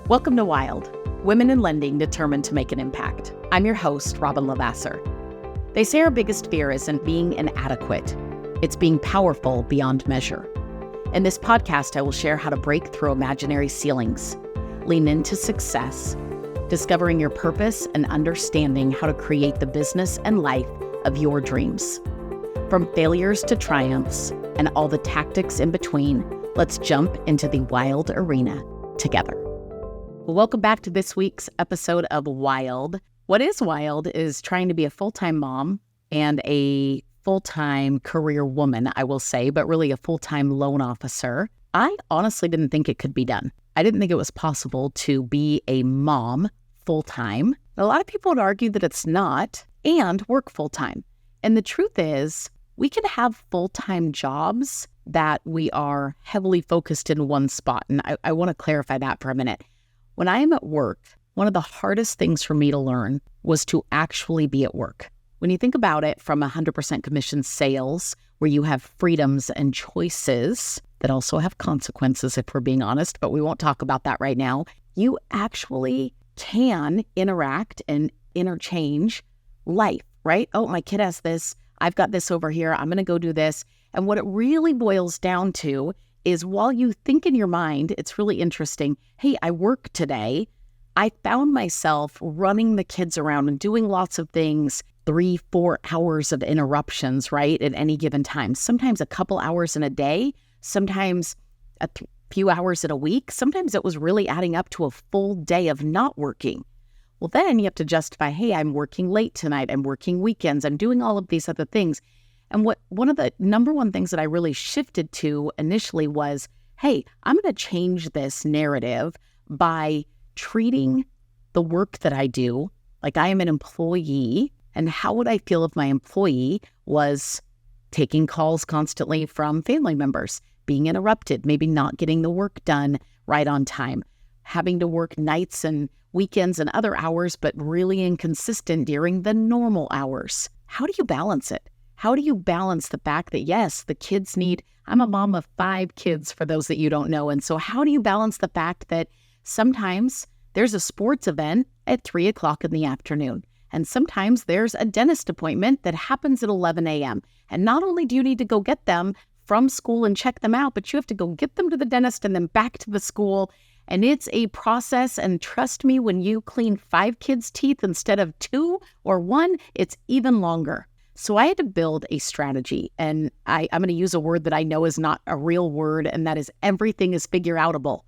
Welcome to Wild, Women in Lending Determined to Make an Impact. I'm your host, Robyn LaVassaur. They say our biggest fear isn't being inadequate. It's being powerful beyond measure. In this podcast, I will share how to break through imaginary ceilings, lean into success, discovering your purpose, and understanding how to create the business and life of your dreams. From failures to triumphs and all the tactics in between, let's jump into the wild arena together. Welcome back to this week's episode of Wild. What is wild is trying to be a full-time mom and a full-time career woman, I will say, but really a full-time loan officer. I honestly didn't think it could be done. I didn't think it was possible to be a mom full-time. A lot of people would argue that it's not, and work full-time. And the truth is, we can have full-time jobs that we are heavily focused in one spot. And I want to clarify that for a minute. When I am at work, one of the hardest things for me to learn was to actually be at work. When you think about it from 100% commission sales, where you have freedoms and choices that also have consequences, if we're being honest, but we won't talk about that right now, you actually can interact and interchange life, right? Oh, my kid has this. I've got this over here. I'm going to go do this. And what it really boils down to is while you think in your mind, it's really interesting, hey, I work today, I found myself running the kids around and doing lots of things, 3-4 hours of interruptions, right, at any given time. Sometimes a couple hours in a day, sometimes a few hours in a week. Sometimes it was really adding up to a full day of not working. Well, then you have to justify, hey, I'm working late tonight, I'm working weekends, I'm doing all of these other things. And one of the number one things that I really shifted to initially was, hey, I'm going to change this narrative by treating the work that I do like I am an employee. And how would I feel if my employee was taking calls constantly from family members, being interrupted, maybe not getting the work done right on time, having to work nights and weekends and other hours, but really inconsistent during the normal hours? How do you balance it? How do you balance the fact that, yes, the kids I'm a mom of 5 kids for those that you don't know. And so how do you balance the fact that sometimes there's a sports event at 3:00 in the afternoon, and sometimes there's a dentist appointment that happens at 11 a.m. And not only do you need to go get them from school and check them out, but you have to go get them to the dentist and then back to the school. And it's a process. And trust me, when you clean 5 kids' teeth instead of 2 or 1, it's even longer. So I had to build a strategy, and I'm going to use a word that I know is not a real word, and that is everything is figure-outable.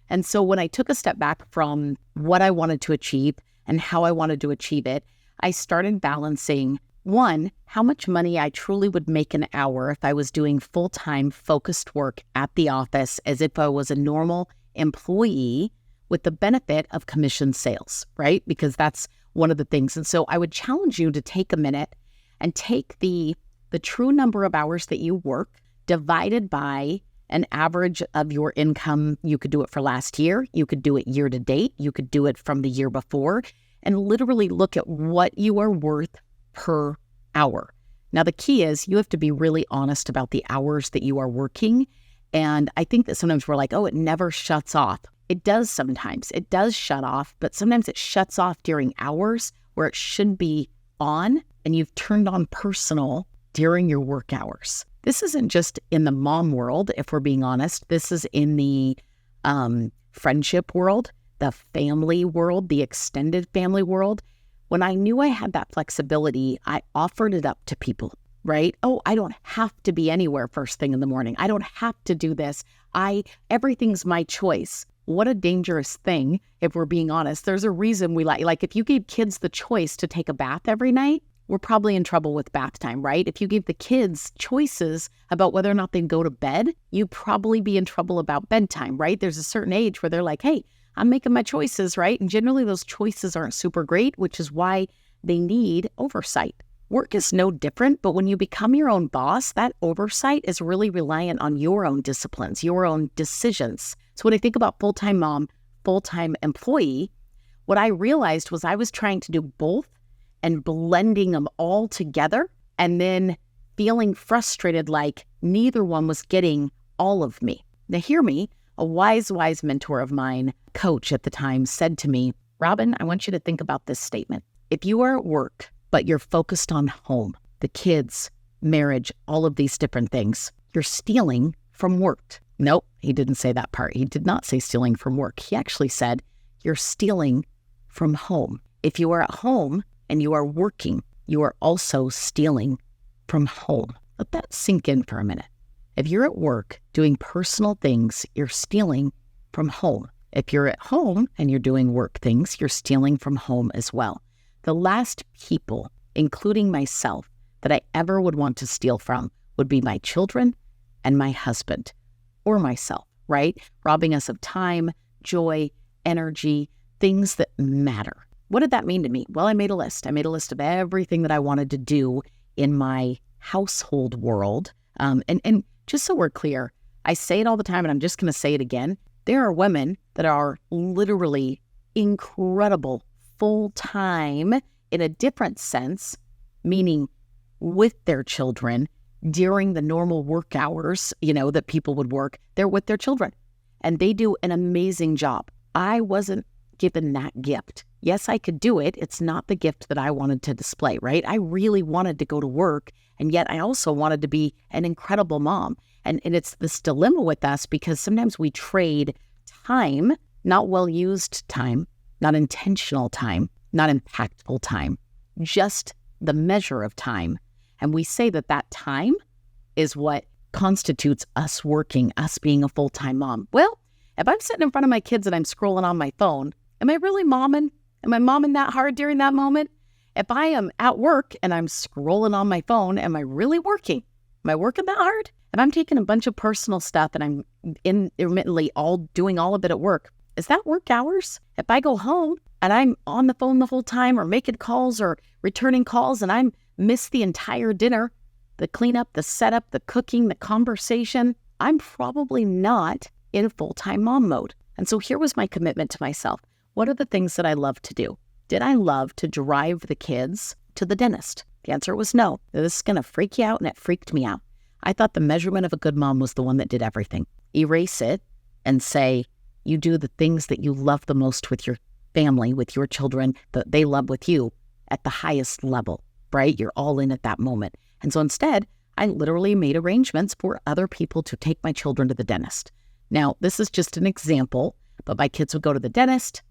And so when I took a step back from what I wanted to achieve and how I wanted to achieve it, I started balancing, one, how much money I truly would make an hour if I was doing full-time focused work at the office as if I was a normal employee with the benefit of commission sales, right? Because that's one of the things. And so I would challenge you to take a minute and take the true number of hours that you work divided by an average of your income. You could do it for last year. You could do it year to date. You could do it from the year before, and literally look at what you are worth per hour. Now, the key is you have to be really honest about the hours that you are working. And I think that sometimes we're like, oh, it never shuts off. It does sometimes. It does shut off, but sometimes it shuts off during hours where it should be on, and you've turned on personal during your work hours. This isn't just in the mom world, if we're being honest. This is in the friendship world, the family world, the extended family world. When I knew I had that flexibility, I offered it up to people, right? Oh, I don't have to be anywhere first thing in the morning. I don't have to do this. Everything's my choice. What a dangerous thing, if we're being honest. There's a reason we like if you gave kids the choice to take a bath every night, we're probably in trouble with bath time, right? If you gave the kids choices about whether or not they'd go to bed, you'd probably be in trouble about bedtime, right? There's a certain age where they're like, hey, I'm making my choices, right? And generally those choices aren't super great, which is why they need oversight. Work is no different, but when you become your own boss, that oversight is really reliant on your own disciplines, your own decisions. So when I think about full-time mom, full-time employee, what I realized was I was trying to do both and blending them all together and then feeling frustrated like neither one was getting all of me. Now hear me, A wise mentor of mine, coach at the time, said to me, Robyn, I want you to think about this statement. If you are at work, but you're focused on home, the kids, marriage, all of these different things, you're stealing from work. Nope, he didn't say that part. He did not say stealing from work. He actually said you're stealing from home. If you are at home and you are working, you are also stealing from home. Let that sink in for a minute. If you're at work doing personal things, you're stealing from home. If you're at home and you're doing work things, you're stealing from home as well. The last people, including myself, that I ever would want to steal from would be my children and my husband or myself, right? Robbing us of time, joy, energy, things that matter. What did that mean to me? Well, I made a list. I made a list of everything that I wanted to do in my household world. And just so we're clear, I say it all the time and I'm just going to say it again. There are women that are literally incredible full-time in a different sense, meaning with their children during the normal work hours, that people would work. They're with their children and they do an amazing job. I wasn't given that gift. Yes, I could do it. It's not the gift that I wanted to display, right? I really wanted to go to work, and yet I also wanted to be an incredible mom. And it's this dilemma with us because sometimes we trade time, not well-used time, not intentional time, not impactful time, just the measure of time. And we say that time is what constitutes us working, us being a full-time mom. Well, if I'm sitting in front of my kids and I'm scrolling on my phone, am I really momming? Am I momming that hard during that moment? If I am at work and I'm scrolling on my phone, am I really working? Am I working that hard? If I'm taking a bunch of personal stuff and I'm intermittently doing all of it at work, is that work hours? If I go home and I'm on the phone the whole time or making calls or returning calls and I miss the entire dinner, the cleanup, the setup, the cooking, the conversation, I'm probably not in full-time mom mode. And so here was my commitment to myself. What are the things that I love to do? Did I love to drive the kids to the dentist? The answer was no. This is going to freak you out, and it freaked me out. I thought the measurement of a good mom was the one that did everything. Erase it and say, you do the things that you love the most with your family, with your children, that they love with you at the highest level, right? You're all in at that moment. And so instead, I literally made arrangements for other people to take my children to the dentist. Now, this is just an example, but my kids would go to the dentist,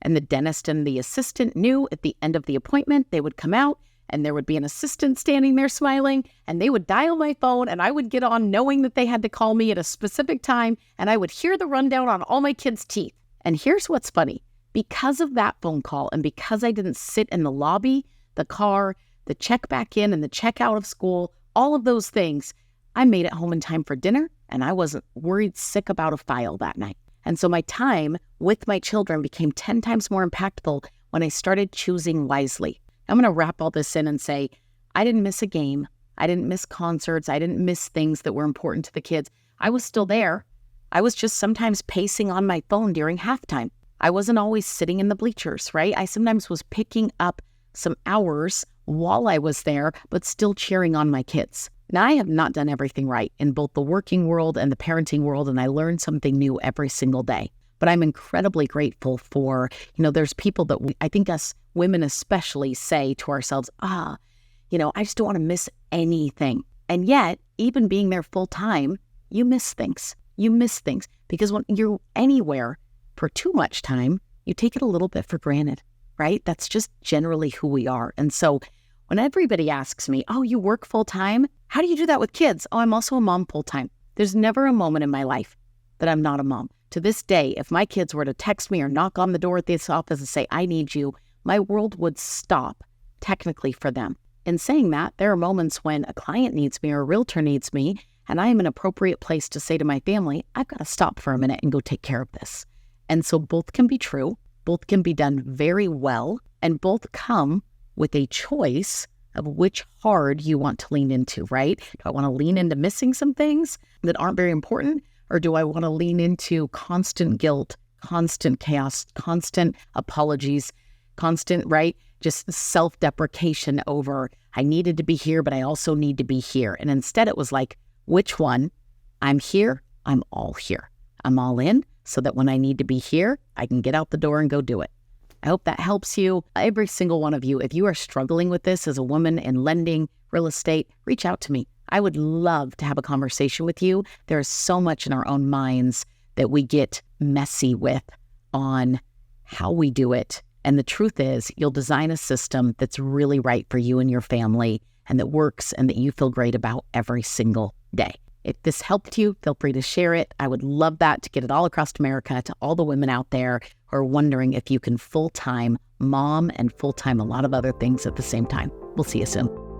and the dentist and the assistant knew at the end of the appointment, they would come out and there would be an assistant standing there smiling, and they would dial my phone and I would get on knowing that they had to call me at a specific time, and I would hear the rundown on all my kids' teeth. And here's what's funny. Because of that phone call and because I didn't sit in the lobby, the car, the check back in and the check out of school, all of those things, I made it home in time for dinner and I wasn't worried sick about a file that night. And so my time with my children became 10 times more impactful when I started choosing wisely. I'm going to wrap all this in and say, I didn't miss a game. I didn't miss concerts. I didn't miss things that were important to the kids. I was still there. I was just sometimes pacing on my phone during halftime. I wasn't always sitting in the bleachers, right? I sometimes was picking up some hours while I was there, but still cheering on my kids. Now, I have not done everything right in both the working world and the parenting world, and I learn something new every single day. But I'm incredibly grateful for, there's people that I think us women especially say to ourselves, I just don't want to miss anything. And yet, even being there full time, you miss things. You miss things because when you're anywhere for too much time, you take it a little bit for granted, right? That's just generally who we are. And so when everybody asks me, oh, you work full time? How do you do that with kids? Oh, I'm also a mom full time. There's never a moment in my life that I'm not a mom. To this day, if my kids were to text me or knock on the door at this office and say, I need you, my world would stop technically for them. In saying that, there are moments when a client needs me or a realtor needs me, and I am an appropriate place to say to my family, I've got to stop for a minute and go take care of this. And so both can be true, both can be done very well, and both come with a choice of which hard you want to lean into, right? Do I want to lean into missing some things that aren't very important? Or do I want to lean into constant guilt, constant chaos, constant apologies, constant, right? Just self-deprecation over, I needed to be here, but I also need to be here. And instead it was like, which one? I'm here, I'm all here. I'm all in so that when I need to be here, I can get out the door and go do it. I hope that helps you. Every single one of you, if you are struggling with this as a woman in lending, real estate, reach out to me. I would love to have a conversation with you. There is so much in our own minds that we get messy with on how we do it. And the truth is, you'll design a system that's really right for you and your family and that works and that you feel great about every single day. If this helped you, feel free to share it. I would love that to get it all across America to all the women out there who are wondering if you can full-time mom and full-time a lot of other things at the same time. We'll see you soon.